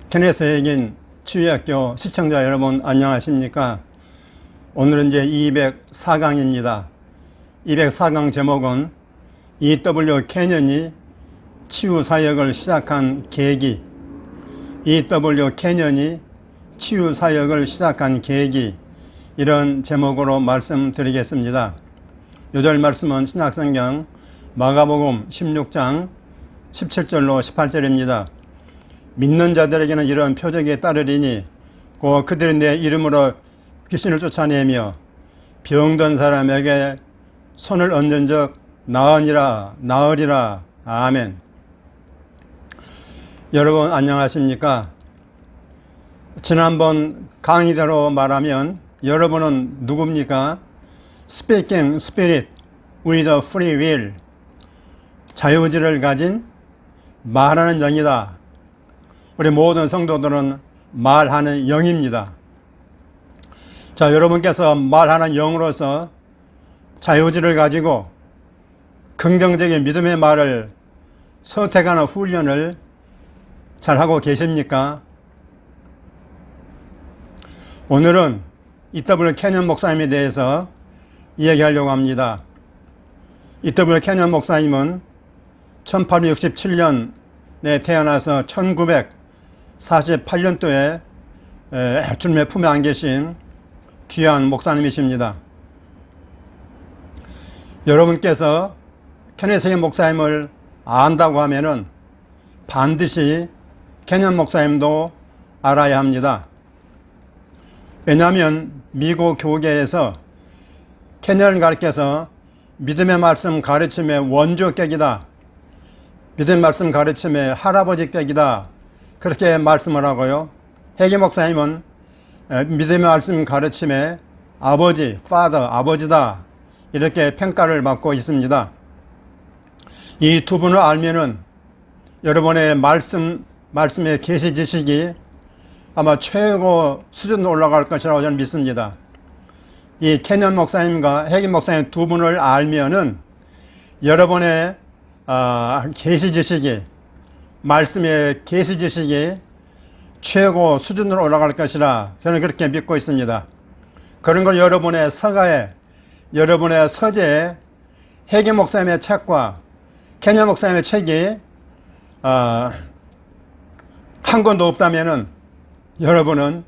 케네스에겐 치유학교 시청자 여러분 안녕하십니까? 오늘은 이제 204강입니다. 204강 제목은 E.W. 케년이 치유사역을 시작한 계기. E.W. 케년이 치유사역을 시작한 계기, 이런 제목으로 말씀드리겠습니다. 요절 말씀은 신약성경 마가복음 16장 17절로 18절입니다. 믿는 자들에게는 이런 표적이 따르리니 곧 그들이 내 이름으로 귀신을 쫓아내며 병든 사람에게 손을 얹은 적 나으리라. 아멘. 여러분 안녕하십니까? 지난번 강의대로 말하면 여러분은 누굽니까? Speaking Spirit with a free will, 자유의지를 가진 말하는 영이다. 우리 모든 성도들은 말하는 영입니다. 자, 여러분께서 말하는 영으로서 자유의지를 가지고 긍정적인 믿음의 말을 선택하는 훈련을 잘 하고 계십니까? 오늘은 E.W. 케년 목사님에 대해서 이야기하려고 합니다. E.W. 케년 목사님은 1867년에 태어나서 1948년도에 주님의 품에 안 계신 귀한 목사님이십니다. 여러분께서 케네스 목사님을 안다고 하면은 반드시 케년 목사님도 알아야 합니다. 왜냐하면 미국 교계에서 케년을 가리켜서 믿음의 말씀 가르침의 원조격이다, 믿음의 말씀 가르침의 할아버지격이다, 그렇게 말씀을 하고요. 해기 목사님은 믿음의 말씀 가르침의 아버지, 아버지다, 이렇게 평가를 받고 있습니다. 이 두 분을 알면은 여러분의 말씀의 계시 지식이 아마 최고 수준으로 올라갈 것이라고 저는 믿습니다. 이 케년 목사님과 해기 목사님 두 분을 알면은 여러분의 계시 지식이, 말씀의 계시 지식이 최고 수준으로 올라갈 것이라 저는 그렇게 믿고 있습니다. 그런 걸 여러분의 서가에, 여러분의 서재에 해기 목사님의 책과 케년 목사님의 책이 한 권도 없다면은 여러분은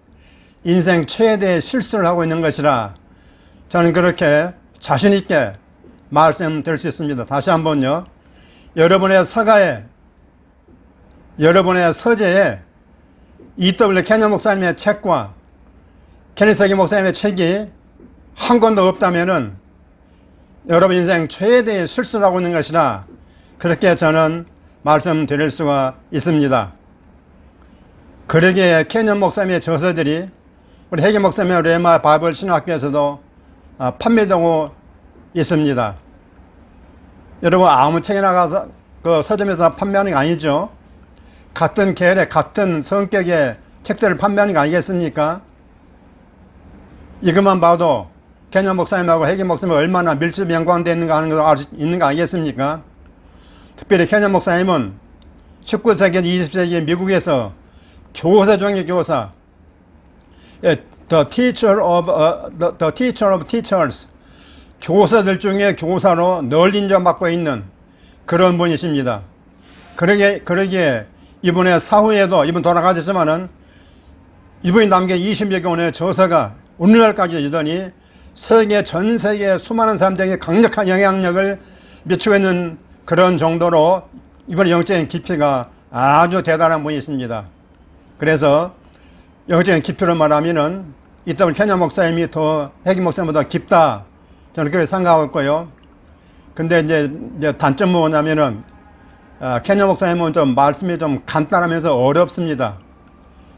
인생 최대의 실수를 하고 있는 것이라 저는 그렇게 자신 있게 말씀드릴 수 있습니다. 다시 한번요. 여러분의 서가에, 여러분의 서재에 E.W. 케년 목사님의 책과 케네스 목사님의 책이 한 권도 없다면은 여러분 인생 최대의 실수를 하고 있는 것이라 그렇게 저는 말씀드릴 수가 있습니다. 그러기에 케년 목사님의 저서들이 우리 해기 목사님의 레마 바이블 신학교에서도 판매되고 있습니다. 여러분 아무 책이나 가서 그 서점에서 판매하는 게 아니죠. 같은 계열의 같은 성격의 책들을 판매하는 거 아니겠습니까? 이것만 봐도 케년 목사님하고 해기 목사님이 얼마나 밀접 연관되어 있는가 하는 걸 알 수 있는 거 아니겠습니까? 특별히 케년 목사님은 19세기, 20세기 미국에서 교사 중의 교사, the teacher of teachers, 교사들 중에 교사로 널리 인정받고 있는 그런 분이십니다. 그러기에 이분의 사후에도, 이분 돌아가셨지만은 이분이 남긴 20여 권의 저서가 오늘날까지 여전히 전 세계 수많은 사람들에게 강력한 영향력을 미치고 있는 그런 정도로 이분의 영적인 깊이가 아주 대단한 분이십니다. 그래서 영적인 깊이로 말하면은 E.W. 케년 목사님이 더 해기 목사님보다 깊다, 저는 그렇게 생각하고 있고요. 근데 이제 단점은 뭐냐면은 케년 목사님은 좀 말씀이 좀 간단하면서 어렵습니다.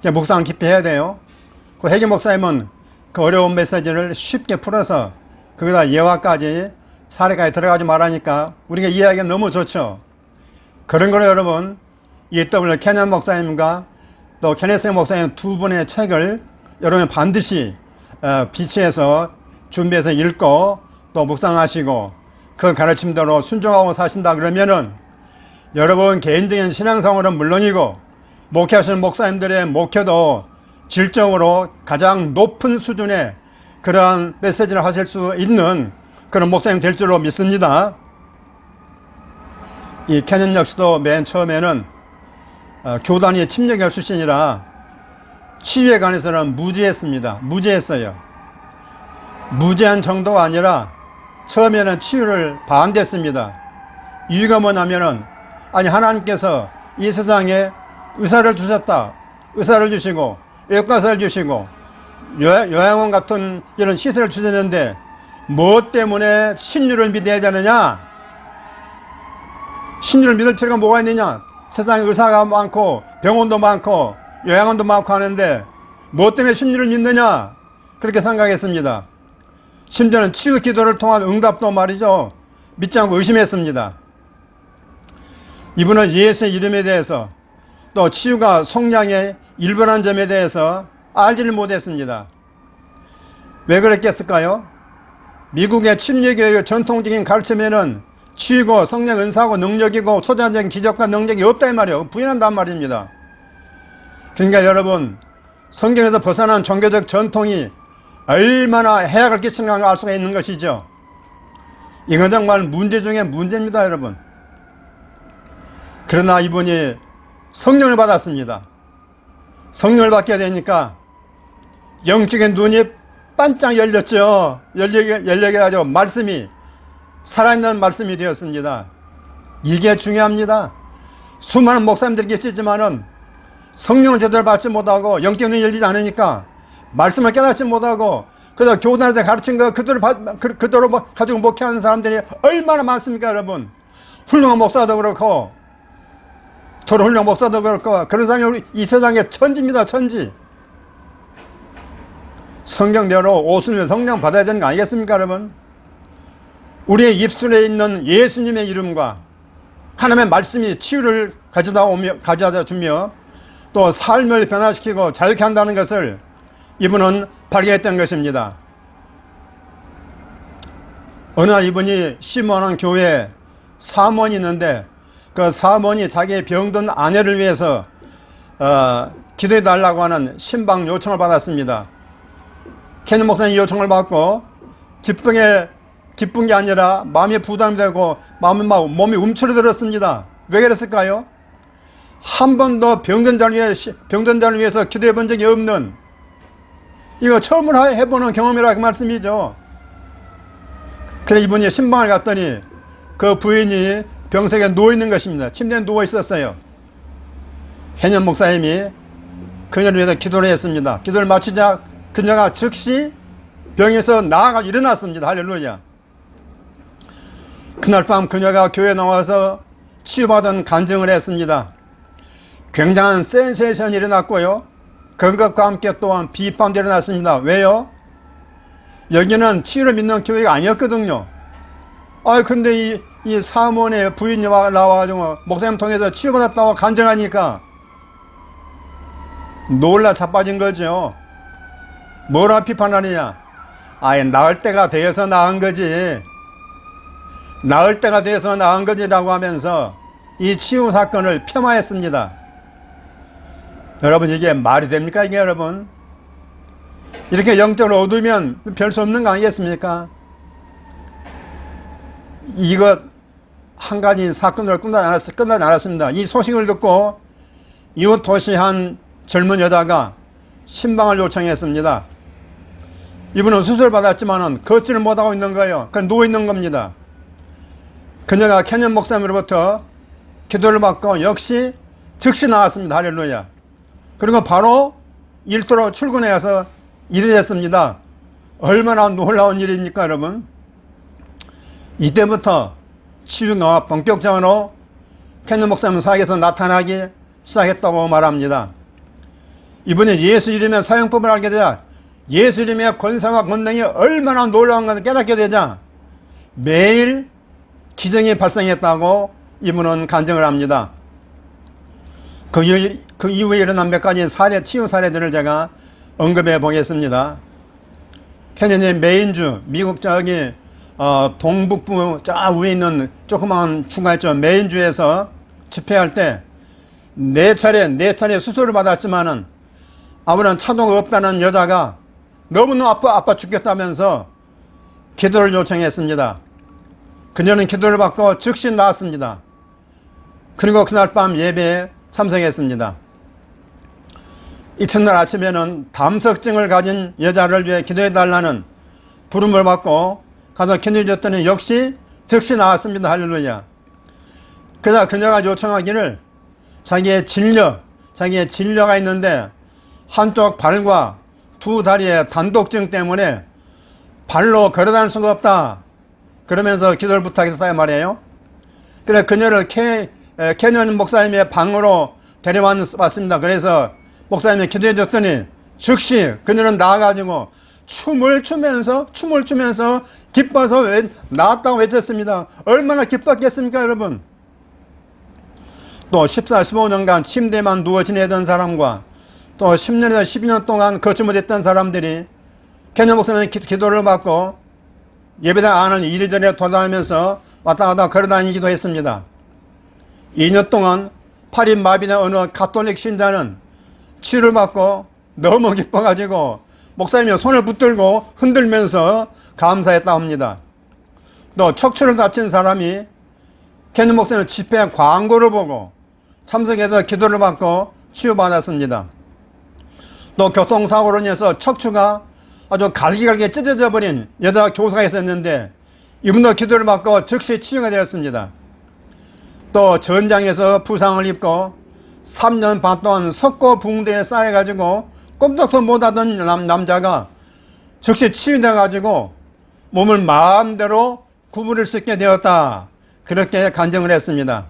묵상 깊이 해야 돼요. 그 해기 목사님은 그 어려운 메시지를 쉽게 풀어서 거기다 예화까지 사례까지 들어가지 말하니까 우리가 이해하기가 너무 좋죠. 그런 거로 여러분 E.W. 케년 목사님과 또 케네스 목사님 두 분의 책을 여러분 반드시 비치해서 준비해서 읽고 또 묵상하시고 그 가르침대로 순종하고 사신다 그러면은 여러분 개인적인 신앙생활은 물론이고 목회하시는 목사님들의 목회도 질적으로 가장 높은 수준의 그러한 메시지를 하실 수 있는 그런 목사님 될 줄로 믿습니다. 이 캐년 역시도 맨 처음에는 교단이 침략의 출신이라 치유에 관해서는 무지했어요. 무지한 정도가 아니라 처음에는 치유를 반대했습니다. 이유가 뭐냐면은, 아니, 하나님께서 이 세상에 의사를 주셨다. 의사를 주시고 외과사를 주시고 요양원 같은 이런 시설을 주셨는데 무엇 때문에 신유를 믿어야 되느냐? 신유를 믿을 필요가 뭐가 있느냐? 세상에 의사가 많고 병원도 많고 요양원도 많고 하는데 무엇 때문에 신유를 믿느냐? 그렇게 생각했습니다. 심지어는 치유 기도를 통한 응답도 말이죠, 믿지 않고 의심했습니다. 이분은 예수의 이름에 대해서 또 치유가 성량의 일부라는 점에 대해서 알지를 못했습니다. 왜 그랬겠을까요? 미국의 침례교육의 전통적인 가르침에는 치유고 성령 은사고 능력이고 초자적인 기적과 능력이 없다 이 말이에요. 부인한단 말입니다. 그러니까 여러분, 성경에서 벗어난 종교적 전통이 얼마나 해악을 끼치는가 알 수가 있는 것이죠. 이건 정말 문제 중에 문제입니다, 여러분. 그러나 이분이 성령을 받았습니다. 성령을 받게 되니까 영적인 눈이 반짝 열렸죠. 열리게 가지고 말씀이 살아있는 말씀이 되었습니다. 이게 중요합니다. 수많은 목사님들이 계시지만은 성령을 제대로 받지 못하고 영적인 눈이 열리지 않으니까 말씀을 깨닫지 못하고 그래서 교단한테 가르친 거 그대로 가지고 목회하는 사람들이 얼마나 많습니까, 여러분? 훌륭한 목사도 그렇고 더러 훌륭한 목사도 그렇고 그런 사람이 우리 이 세상의 천지입니다. 천지. 성경대로 오순절 성령 받아야 되는 거 아니겠습니까, 여러분? 우리의 입술에 있는 예수님의 이름과 하나님의 말씀이 치유를 가져다 주며 또 삶을 변화시키고 자유케 한다는 것을 이분은 발견했던 것입니다. 어느 날 이분이 심원한 교회에 사모원이 있는데 그 사모원이 자기의 병든 아내를 위해서 기도해 달라고 하는 신방 요청을 받았습니다. 캐년 목사님 요청을 받고 기쁜 게 아니라 마음이 부담이 되고 몸이 움츠러들었습니다. 왜 그랬을까요? 한 번도 병든 자를 위해서 기도해 본 적이 없는, 이거 처음으로 해보는 경험이라 그 말씀이죠. 그래 이분이 신방을 갔더니 그 부인이 병석에 누워있는 것입니다. 침대에 누워있었어요. 캐년 목사님이 그녀를 위해서 기도를 했습니다. 기도를 마치자 그녀가 즉시 병에서 나아가 일어났습니다. 할렐루야. 그날 밤 그녀가 교회에 나와서 치유받은 간증을 했습니다. 굉장한 센세이션이 일어났고요. 그것과 함께 또한 비판도 일어났습니다. 왜요? 여기는 치유를 믿는 교회가 아니었거든요. 근데 이 사모원의 부인이 나와가지고 목사님 통해서 치유받았다고 간증하니까 놀라 자빠진 거죠. 뭐라 비판하느냐? 나을 때가 되어서 나은 거지. 나을 때가 되어서 나은 거지라고 하면서 이 치유 사건을 폄하했습니다. 여러분, 이게 말이 됩니까, 이게 여러분? 이렇게 영적으로 얻으면 별 수 없는 거 아니겠습니까? 이것 한 가지 사건으로 끝나지 않았습니다. 이 소식을 듣고 이웃 도시 한 젊은 여자가 신방을 요청했습니다. 이분은 수술을 받았지만은 걷지를 못하고 있는 거예요. 그냥 누워있는 겁니다. 그녀가 캐년 목사님으로부터 기도를 받고 역시 즉시 나왔습니다. 할렐루야. 그리고 바로 일터로 출근해서 일을 했습니다. 얼마나 놀라운 일입니까, 여러분? 이때부터 치유가 본격적으로 캐년 목사님 사역에서 나타나기 시작했다고 말합니다. 이분이 예수 이름의 사용법을 알게 되자 예수 이름의 권세와 권능이 얼마나 놀라운 것을 깨닫게 되자 매일 기적이 발생했다고 이분은 간증을 합니다. 그 이후에 일어난 몇 가지 치유 사례들을 제가 언급해 보겠습니다. 캐년의 메인주, 미국 저기 동북부 저 위에 있는 조그마한 주가 있죠. 메인주에서 집회할 때 네 차례 수술을 받았지만은 아무런 차도가 없다는 여자가 너무너무 아파 죽겠다면서 기도를 요청했습니다. 그녀는 기도를 받고 즉시 나았습니다. 그리고 그날 밤 예배에 참석했습니다. 이튿날 아침에는 담석증을 가진 여자를 위해 기도해달라는 부름을 받고 가서 기도해줬더니 역시 즉시 나았습니다. 할렐루야. 그러다 그녀가 요청하기를 자기의 진료가 있는데 한쪽 발과 두 다리의 단독증 때문에 발로 걸어다닐 수가 없다. 그러면서 기도를 부탁했다 말이에요. 그래 그녀를 캐년 목사님의 방으로 데려왔습니다. 그래서 목사님이 기도해 줬더니 즉시 그녀는 나와가지고 춤을 추면서 기뻐서 나왔다고 외쳤습니다. 얼마나 기뻤겠습니까 여러분. 또 14, 15년간 침대만 누워 지내던 사람과 또 10년에서 12년 동안 거치 못했던 사람들이 캐년 목사님의 기도를 받고 예배당 안을 이리저리 돌아다니면서 왔다 갔다 걸어다니기도 했습니다. 2년 동안 팔이 마비된 어느 가톨릭 신자는 치유를 받고 너무 기뻐가지고 목사님이 손을 붙들고 흔들면서 감사했다고 합니다. 또 척추를 다친 사람이 캐년 목사님 집회 광고를 보고 참석해서 기도를 받고 치유받았습니다. 또 교통사고로 인해서 척추가 아주 갈기갈기 찢어져 버린 여자 교사가 있었는데 이분도 기도를 받고 즉시 치유가 되었습니다. 또 전장에서 부상을 입고 3년 반 동안 석고붕대에 쌓여가지고 꼼짝도 못하던 남자가 즉시 치유돼가지고 몸을 마음대로 구부릴 수 있게 되었다. 그렇게 간증을 했습니다.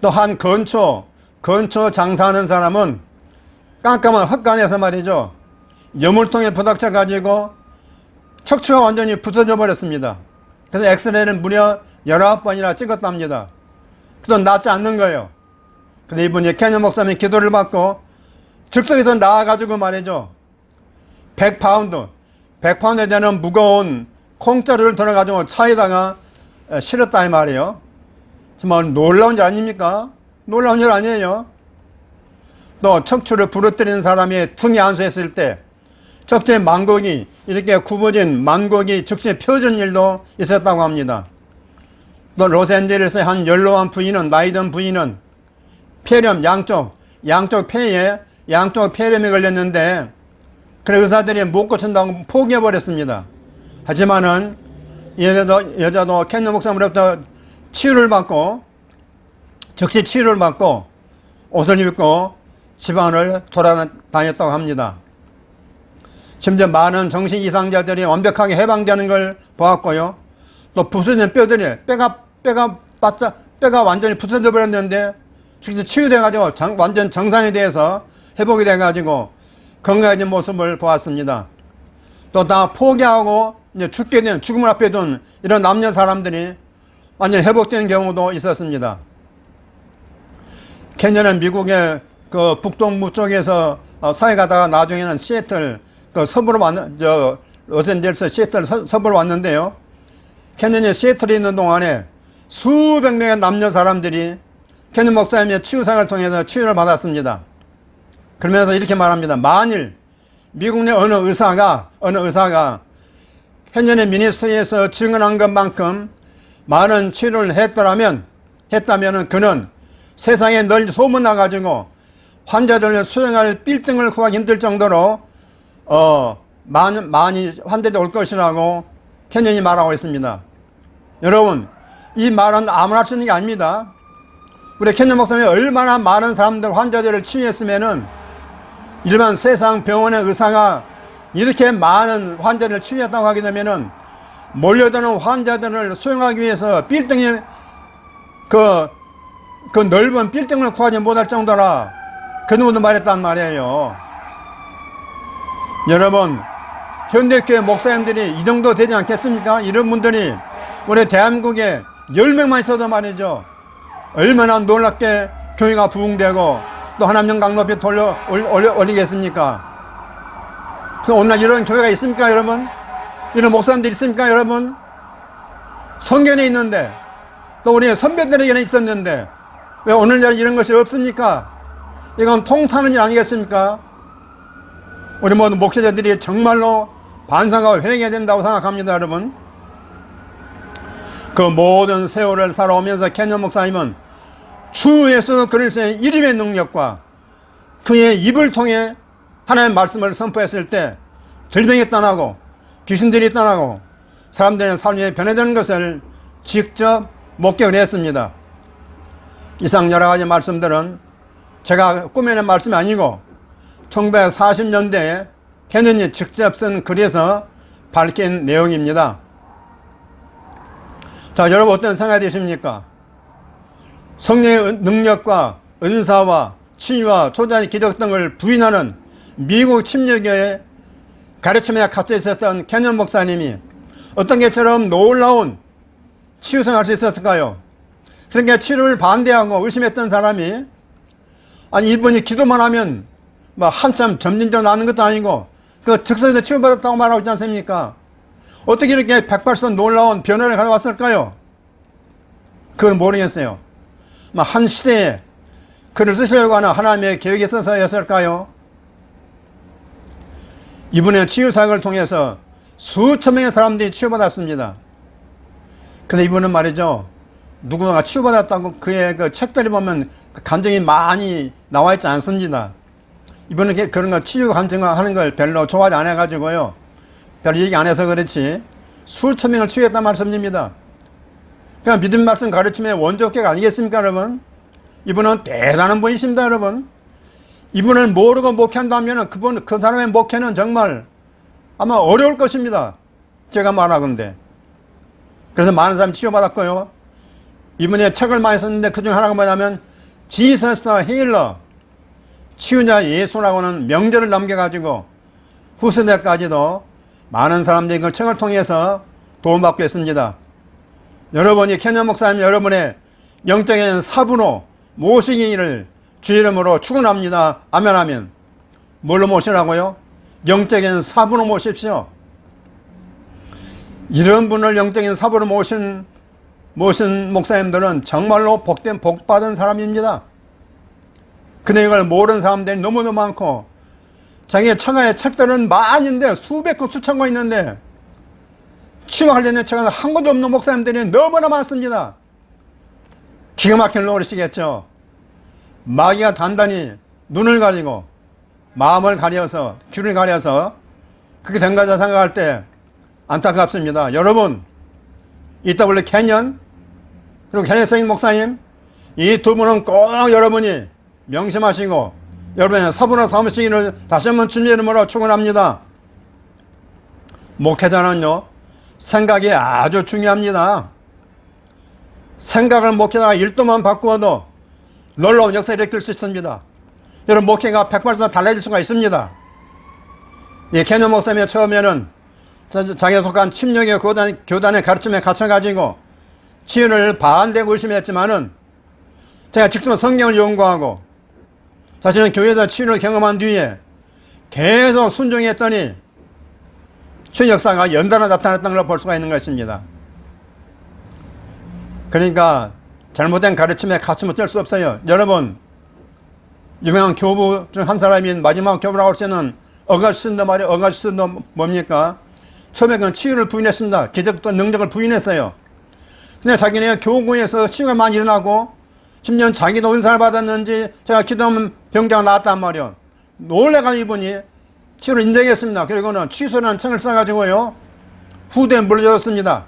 또 한 건초 장사하는 사람은 깜깜한 헛간에서 말이죠. 여물통에 부닥쳐 가지고 척추가 완전히 부서져 버렸습니다. 그래서 엑스레이를 무려 19번이나 찍었답니다. 그래도 낫지 않는 거예요. 근데 이분이 캐년 목사님 기도를 받고 즉석에서 나와가지고 말이죠. 100파운드에 되는 무거운 콩자루를 들어가지고 차에다가 실었다 이 말이에요. 정말 놀라운 일 아닙니까? 놀라운 일 아니에요. 또 척추를 부러뜨리는 사람이 등에 안수했을 때 척추의 만곡이 이렇게 굽어진 만곡이 즉시 펴진 일도 있었다고 합니다. 또 로스앤젤레스의 한 연로한 부인은 나이든 부인은 폐렴 양쪽 폐렴이 걸렸는데 그래 의사들이 못 고친다고 포기해버렸습니다. 하지만은 여자도 캐년 목사님으로부터 즉시 치유를 받고 옷을 입고 집안을 돌아다녔다고 합니다. 심지어 많은 정신 이상자들이 완벽하게 해방되는 걸 보았고요. 또 부서진 뼈들이 뼈가 완전히 부서져 버렸는데 실제 치유돼가지고 완전 정상에 대해서 회복이 돼가지고 건강해진 모습을 보았습니다. 또 다 포기하고 이제 죽음을 앞에 둔 이런 남녀 사람들이 완전히 회복된 경우도 있었습니다. 캐년은 미국의 그 북동부 쪽에서 사회 가다가 나중에는 시애틀 로스앤젤레스 시애틀 서부로 왔는데요. 캐년이 시애틀에 있는 동안에 수백 명의 남녀 사람들이 캐년 목사님의 치유상을 통해서 치유를 받았습니다. 그러면서 이렇게 말합니다. 만일 미국 내 어느 의사가 캐년의 미니스트리에서 증언한 것만큼 많은 치료를 했다면 그는 세상에 널리 소문나가지고 환자들을 수용할 빌딩을 구하기 힘들 정도로 많이 환자들이 올 것이라고 캐년이 말하고 있습니다. 여러분, 이 말은 아무나 할 수 있는 게 아닙니다. 우리 캐년 목사님이 얼마나 많은 사람들 환자들을 치유했으면은 일반 세상 병원의 의사가 이렇게 많은 환자를 치유했다고 하게 되면은 몰려드는 환자들을 수용하기 위해서 빌딩에 그 넓은 빌딩을 구하지 못할 정도라 그 누구도 말했단 말이에요. 여러분, 현대교회 목사님들이 이 정도 되지 않겠습니까? 이런 분들이 우리 대한민국에 10명만 있어도 말이죠. 얼마나 놀랍게 교회가 부흥되고 또 하나님 강 높이 올리겠습니까? 오늘 이런 교회가 있습니까, 여러분? 이런 목사님들이 있습니까, 여러분? 성경에 있는데 또 우리 선배들에게는 있었는데 왜 오늘날 이런 것이 없습니까? 이건 통타는 일 아니겠습니까? 우리 모든 목회자들이 정말로 반성하고 회개해야 된다고 생각합니다, 여러분. 그 모든 세월을 살아오면서 켄yon 목사님은 주 예수 그리스도의 이름의 능력과 그의 입을 통해 하나님의 말씀을 선포했을 때 질병이 떠나고 귀신들이 떠나고 사람들의 삶이 변해되는 것을 직접 목격을 했습니다. 이상 여러 가지 말씀들은 제가 꾸며낸 말씀이 아니고 1940년대에 켄연이 직접 쓴 글에서 밝힌 내용입니다. 자, 여러분 어떤 생각이 드십니까? 성령의 능력과 은사와 치유와 초자의 기적 등을 부인하는 미국 침례교의 가르침에 갇혀 있었던 켄연 목사님이 어떤 개처럼 놀라운 치유성을 할 수 있었을까요? 그러니까 치료를 반대하고 의심했던 사람이 아니 이분이 기도만 하면 뭐 한참 점진적 나는 것도 아니고 그 즉석에서 치유받았다고 말하고 있지 않습니까? 어떻게 이렇게 백발선 놀라운 변화를 가져왔을까요? 그건 모르겠어요. 한 시대에 글을 쓰시려고 하는 하나님의 계획이 있어서였을까요? 이분의 치유사역을 통해서 수천 명의 사람들이 치유받았습니다. 근데 이분은 말이죠, 누구나 치유받았다고 그의 그 책들이 보면 감정이 많이 나와 있지 않습니다. 이분은 그런 거 치유 감정을 하는 걸 별로 좋아하지 않아 가지고요, 별로 얘기 안 해서 그렇지 수천 명을 치유했단 말씀입니다. 그냥 믿음 말씀 가르침의 원조격 아니겠습니까, 여러분? 이분은 대단한 분이십니다, 여러분. 이분을 모르고 목회한다면 그 사람의 목회는 정말 아마 어려울 것입니다. 제가 말하건대. 그래서 많은 사람이 치유받았고요. 이분의 책을 많이 썼는데 그 중 하나가 뭐냐면 Jesus the Healer, 치유자 예수라고는 명제를 남겨가지고 후세대까지도 많은 사람들이 그 책을 통해서 도움받고 있습니다. 여러분이 켄연 목사님 여러분의 영적인 사부로 모시기를 주 이름으로 축원합니다. 아멘 아멘. 뭘로 모시라고요? 영적인 사부로 모십시오. 이런 분을 영적인 사부로 모신 목사님들은 정말로 복받은 사람입니다. 근데 이걸 모르는 사람들이 너무너무 많고 자기의 처가의 책들은 많은데 수백 권 수천 권 있는데 치유와 관련된 책은 한 권도 없는 목사님들이 너무나 많습니다. 기가 막힌 노릇이겠죠. 마귀가 단단히 눈을 가리고 마음을 가려서 귀를 가려서 그렇게 된 거자 생각할 때 안타깝습니다. 여러분, EW 켄연 그리고 켄연 목사님 이 두 분은 꼭 여러분이 명심하시고 여러분의 사부로 삼으시기를 다시 한번 주님의 이름으로 축원합니다. 목회자는요, 생각이 아주 중요합니다. 생각을 목회자가 1도만 바꾸어도 놀라운 역사를 일으킬 수 있습니다. 여러분, 목회가 100% 달라질 수가 있습니다. 이 켄연 목사님이 처음에는 자기에 속한 침략의 교단의 가르침에 갇혀가지고 치유를 반대고 의심했지만은 제가 직접 성경을 연구하고 자신은 교회에서 치유를 경험한 뒤에 계속 순종했더니 치유 역사가 연달아 나타났다는 걸 볼 수가 있는 것입니다. 그러니까 잘못된 가르침에 갇히면 어쩔 수 없어요. 여러분, 유명한 교부 중 한 사람인 마지막 교부라고 할 수 있는 어거스틴도 말이에요. 어거스틴도 뭡니까? 처음에 그는 치유를 부인했습니다. 기적과 능력을 부인했어요. 근데 자기네 교구에서 치유가 많이 일어나고 10년 자기도 은사를 받았는지 제가 기도하면 병자가 나았단 말이에요. 놀래가지고 이분이 치유를 인정했습니다. 그리고는 취소라는 책을 써가지고요, 후대에 물려줬습니다.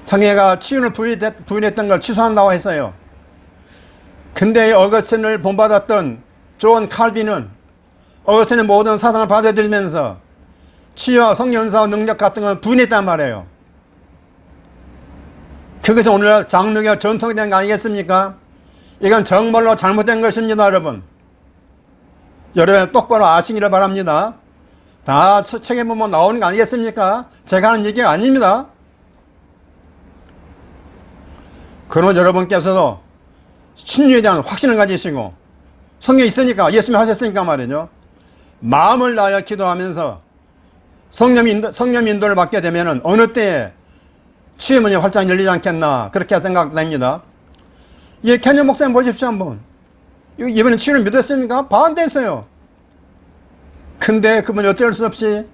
자기가 치유를 부인했던 걸 취소한다고 했어요. 근데 어거스틴을 본받았던 존 칼빈은 어거스틴의 모든 사상을 받아들이면서 치유와 성령 은사와 능력 같은 걸 부인했단 말이에요. 그것이 오늘 장로교 전통이 된 거 아니겠습니까? 이건 정말로 잘못된 것입니다, 여러분. 여러분 똑바로 아시기를 바랍니다. 다 책에 보면 나오는 거 아니겠습니까? 제가 하는 얘기가 아닙니다. 그러면 여러분께서도 신유에 대한 확신을 가지시고 성경이 있으니까 예수님이 하셨으니까 말이죠, 마음을 다하여 기도하면서 성령 인도를 받게 되면 어느 때에 치유문이 활짝 열리지 않겠나 그렇게 생각됩니다. 이 캐년 목사님 보십시오 한번. 이번에 치유를 믿었습니까? 반대했어요. 근데 그분이 어쩔 수 없이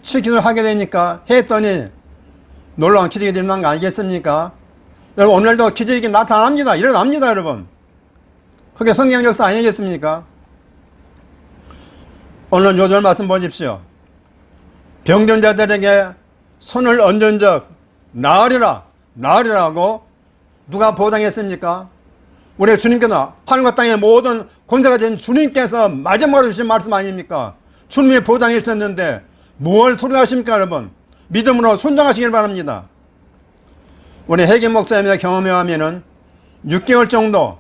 치기도를 하게 되니까 했더니 놀라운 기적이 일어난 거 아니겠습니까? 여러분 오늘도 기적이 나타납니다. 일어납니다 여러분. 그게 성경 역사 아니겠습니까? 오늘 요절 말씀 보십시오. 병든 자들에게 손을 얹은 적 나으리라고 누가 보장했습니까? 우리 주님께서 하늘과 땅의 모든 권세가 된 주님께서 마지막으로 주신 말씀 아닙니까? 주님이 보장해 주셨는데 무엇을 소리하십니까 여러분? 믿음으로 순종하시길 바랍니다. 우리 해김 목사님의 경험에 하면은 6개월 정도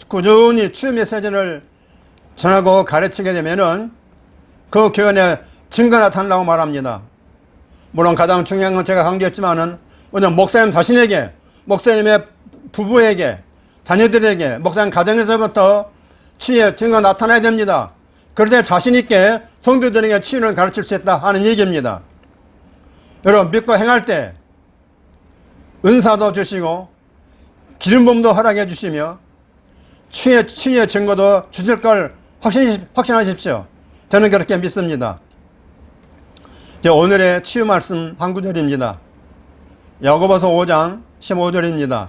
꾸준히 치유 메시지를 전하고 가르치게 되면은 그 교연에 증거가 나타난다고 말합니다. 물론 가장 중요한 건 제가 강조했지만은 오늘 목사님 자신에게, 목사님의 부부에게, 자녀들에게, 목사님 가정에서부터 치유의 증거가 나타나야 됩니다. 그럴 때 자신있게 성도들에게 치유를 가르칠 수 있다 하는 얘기입니다. 여러분 믿고 행할 때 은사도 주시고 기름부음도 허락해 주시며 치유의 증거도 주실 걸 확신하십시오. 저는 그렇게 믿습니다. 오늘의 치유 말씀 한 구절입니다. 야고보서 5장 15절입니다.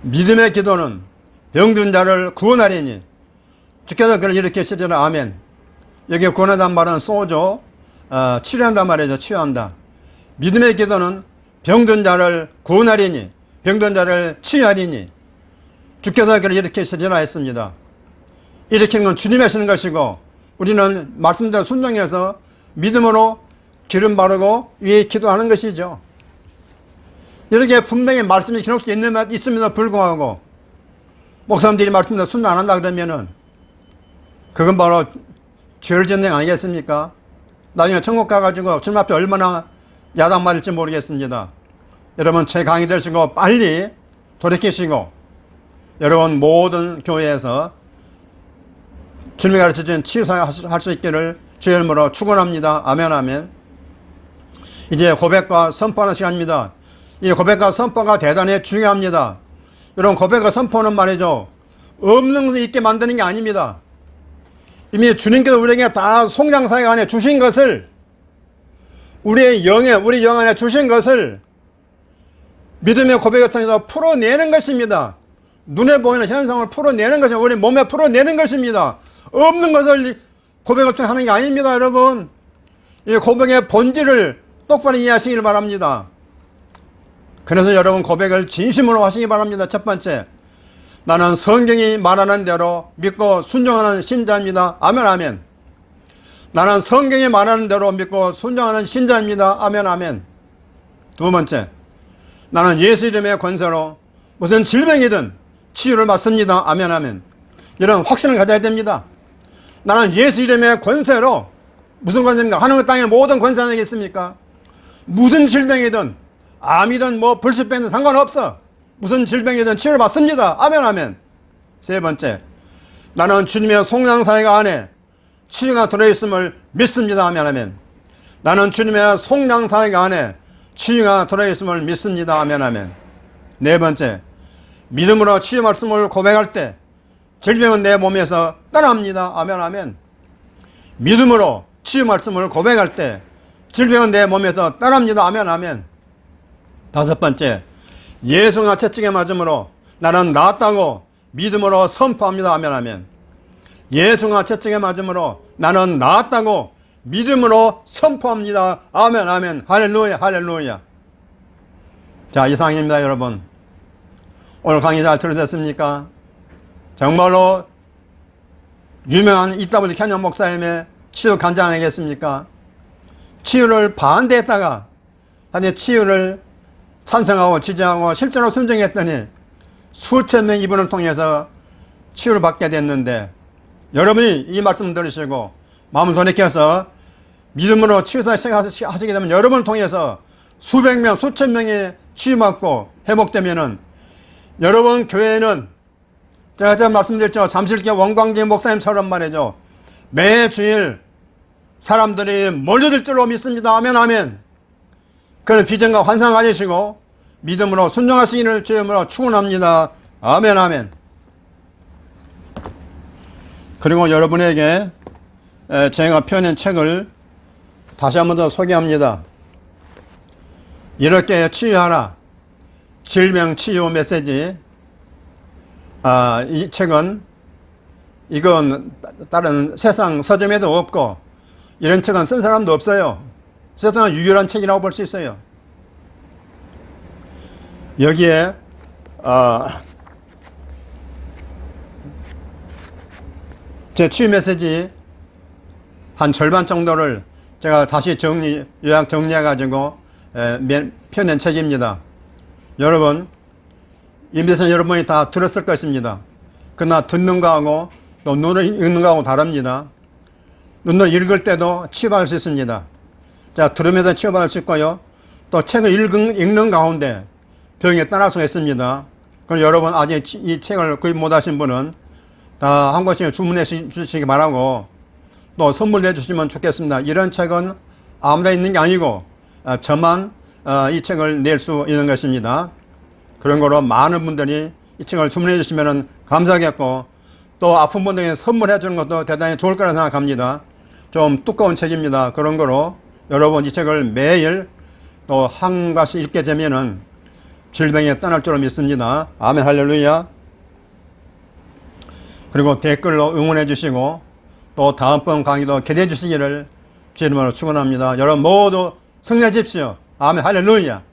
믿음의 기도는 병든 자를 구원하리니 주께서 그를 일으키시리라. 아멘. 여기 구원한다는 말은 쏘죠. 치료한단 말이죠. 치유한다. 믿음의 기도는 병든 자를 구원하리니, 병든 자를 치유하리니 주께서 그를 일으키시리라 했습니다. 일으키는 건 주님이 하시는 것이고 우리는 말씀대로 순종해서 믿음으로 기름 바르고 위에 기도하는 것이죠. 이렇게 분명히 말씀이 기록되어 있음에도 불구하고 목사님들이 말씀대로 순종 안 한다 그러면은 그건 바로 죄를 짓는 거 아니겠습니까? 나중에 천국 가가지고 주님 앞에 얼마나 야단 맞을지 모르겠습니다. 여러분 제 강의 되시고 빨리 돌이키시고 여러분 모든 교회에서 주님이 가르쳐준 치유사역 할 수 있기를 주의 이름으로 축원합니다. 아멘 아멘. 이제 고백과 선포하는 시간입니다. 이 고백과 선포가 대단히 중요합니다. 여러분 고백과 선포는 말이죠. 없는 것을 있게 만드는 게 아닙니다. 이미 주님께서 우리에게 다 속량사역 안에 주신 것을 우리 영 안에 주신 것을 믿음의 고백을 통해서 풀어내는 것입니다. 눈에 보이는 현상을 풀어내는 것입니다. 우리 몸에 풀어내는 것입니다. 없는 것을 고백을 통해 하는 게 아닙니다. 여러분 이 고백의 본질을 똑바로 이해하시길 바랍니다. 그래서 여러분 고백을 진심으로 하시기 바랍니다. 첫 번째, 나는 성경이 말하는 대로 믿고 순종하는 신자입니다. 아멘 아멘. 나는 성경이 말하는 대로 믿고 순종하는 신자입니다. 아멘 아멘. 두 번째, 나는 예수 이름의 권세로 무슨 질병이든 치유를 받습니다. 아멘 아멘. 이런 확신을 가져야 됩니다. 나는 예수 이름의 권세로, 무슨 권세입니까? 하늘과 땅의 모든 권세 아니겠습니까? 무슨 질병이든 암이든 뭐 불치병이든 상관없어. 무슨 질병이든 치유를 받습니다. 아멘 아멘. 세 번째, 나는 주님의 속량사역 안에 치유가 들어있음을 믿습니다. 아멘 아멘. 나는 주님의 속량사역 안에 치유가 들어있음을 믿습니다. 아멘 아멘. 네 번째, 믿음으로 치유 말씀을 고백할 때 질병은 내 몸에서 떠납니다. 아멘 아멘. 믿음으로 치유 말씀을 고백할 때 질병은 내 몸에서 떠납니다. 아멘 아멘. 다섯 번째, 예수가 채찍에 맞음으로 나는 낫다고 믿음으로 선포합니다. 아멘 아멘. 예수가 채찍에 맞음으로 나는 낫다고 믿음으로 선포합니다. 아멘 아멘. 할렐루야 할렐루야. 자, 이상입니다. 여러분 오늘 강의 잘 들으셨습니까? 정말로 유명한 EW 캐년 목사님의 치유 간증 아니겠습니까? 치유를 반대했다가 아니 치유를 찬성하고 지지하고 실제로 순종했더니 수천 명 이분을 통해서 치유를 받게 됐는데, 여러분이 이 말씀 들으시고 마음을 돌이켜서 믿음으로 치유사 시작하시게 되면 여러분을 통해서 수백 명 수천 명이 치유받고 회복되면은 여러분 교회에는 제가 말씀드렸죠. 잠실교 원광기 목사님처럼 말이죠. 매주일 사람들이 몰려들 줄로 믿습니다. 아멘 아멘. 그런 비전과 환상 가지시고 믿음으로 순종하시기를 주님으로 축원합니다. 아멘 아멘. 그리고 여러분에게 제가 펴낸 책을 다시 한 번 더 소개합니다. 이렇게 치유하라. 질병 치유 메시지. 이 책은 이건 다른 세상 서점에도 없고 이런 책은 쓴 사람도 없어요. 세상은 유일한 책이라고 볼 수 있어요. 여기에 제 치유 메시지 한 절반 정도를 제가 다시 요약 정리해가지고 펴낸 책입니다. 여러분, 임대선 여러분이 다 들었을 것입니다. 그러나 듣는 거하고 또 눈으로 읽는 거하고 다릅니다. 눈으로 읽을 때도 치유받을 수 있습니다. 자, 들으면서 치유받을 수 있고요. 또 책을 읽는 가운데 병이 떠날 수가 있습니다. 그럼 여러분 아직 이 책을 구입 못하신 분은 다 한 권씩 주문해 주시기 바라고 또 선물해 주시면 좋겠습니다. 이런 책은 아무나 있는 게 아니고 저만 이 책을 낼 수 있는 것입니다. 그런 거로 많은 분들이 이 책을 주문해 주시면 감사하겠고 또 아픈 분들에게 선물해 주는 것도 대단히 좋을 거라 생각합니다. 좀 두꺼운 책입니다. 그런 거로 여러분 이 책을 매일 또 한 과씩 읽게 되면은 질병이 떠날 줄로 믿습니다. 아멘 할렐루야. 그리고 댓글로 응원해 주시고 또 다음번 강의도 기대해 주시기를 주님으로 축원합니다. 여러분 모두 승리하십시오. 아멘 할렐루야.